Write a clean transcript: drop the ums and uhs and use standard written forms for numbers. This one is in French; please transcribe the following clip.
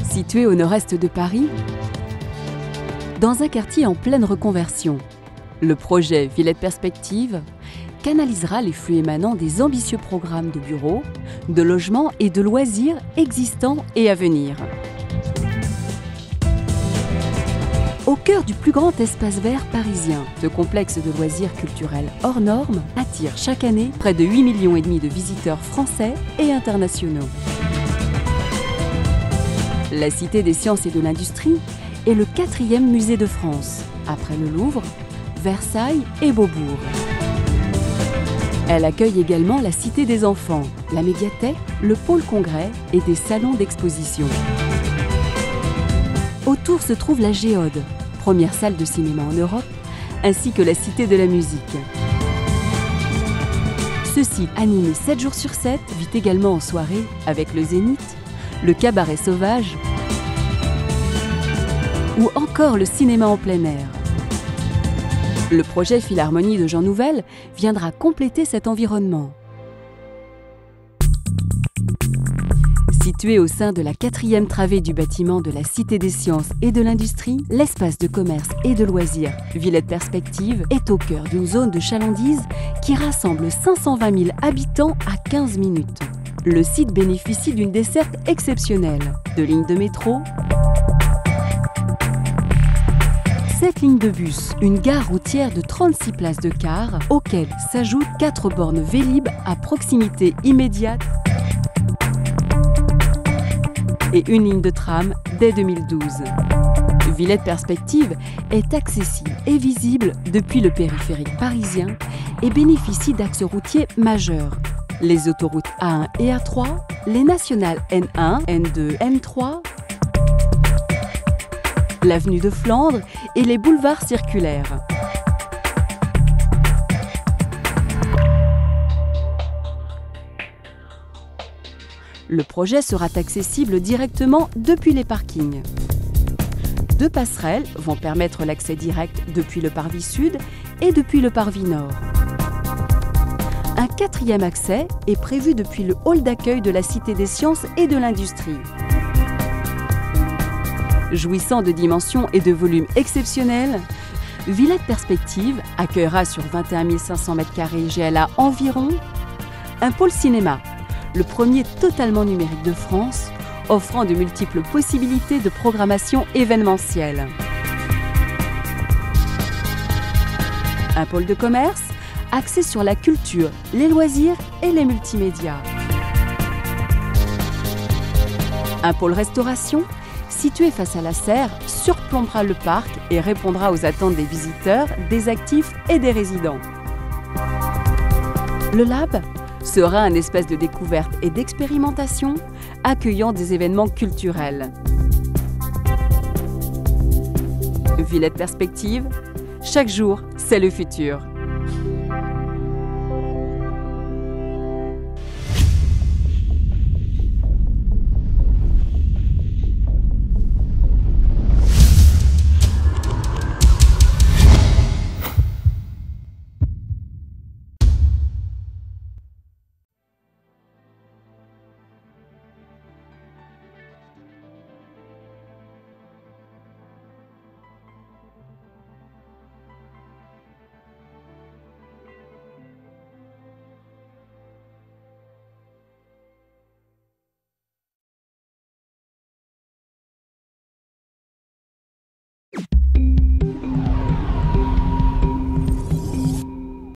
Situé au nord-est de Paris, dans un quartier en pleine reconversion, le projet Villette Perspective canalisera les flux émanant des ambitieux programmes de bureaux, de logements et de loisirs existants et à venir. Au cœur du plus grand espace vert parisien, ce complexe de loisirs culturels hors normes attire chaque année près de 8,5 millions de visiteurs français et internationaux. La Cité des sciences et de l'industrie est le 4e musée de France, après le Louvre, Versailles et Beaubourg. Elle accueille également la Cité des enfants, la médiathèque, le pôle congrès et des salons d'exposition. Autour se trouve la Géode, première salle de cinéma en Europe, ainsi que la Cité de la musique. Ce site, animé 7 jours sur 7, vit également en soirée avec le Zénith, le cabaret sauvage ou encore le cinéma en plein air. Le projet Philharmonie de Jean Nouvel viendra compléter cet environnement. Situé au sein de la 4e travée du bâtiment de la Cité des sciences et de l'industrie, l'espace de commerce et de loisirs Villette Perspective est au cœur d'une zone de chalandise qui rassemble 520 000 habitants à 15 minutes. Le site bénéficie d'une desserte exceptionnelle, de lignes de métro, 7 lignes de bus, une gare routière de 36 places de car, auxquelles s'ajoutent 4 bornes Vélib à proximité immédiate et une ligne de tram dès 2012. Villette Perspective est accessible et visible depuis le périphérique parisien et bénéficie d'axes routiers majeurs. Les autoroutes A1 et A3, les nationales N1, N2, N3, l'avenue de Flandre et les boulevards circulaires. Le projet sera accessible directement depuis les parkings. 2 passerelles vont permettre l'accès direct depuis le parvis sud et depuis le parvis nord. Un 4e accès est prévu depuis le hall d'accueil de la Cité des sciences et de l'industrie. Jouissant de dimensions et de volumes exceptionnels, Villette Perspective accueillera sur 21 500 m² GLA environ un pôle cinéma, le premier totalement numérique de France, offrant de multiples possibilités de programmation événementielle. Un pôle de commerce axé sur la culture, les loisirs et les multimédias. Un pôle restauration situé face à la serre surplombera le parc et répondra aux attentes des visiteurs, des actifs et des résidents. Le Lab sera un espace de découverte et d'expérimentation accueillant des événements culturels. Villette Perspective, chaque jour, c'est le futur.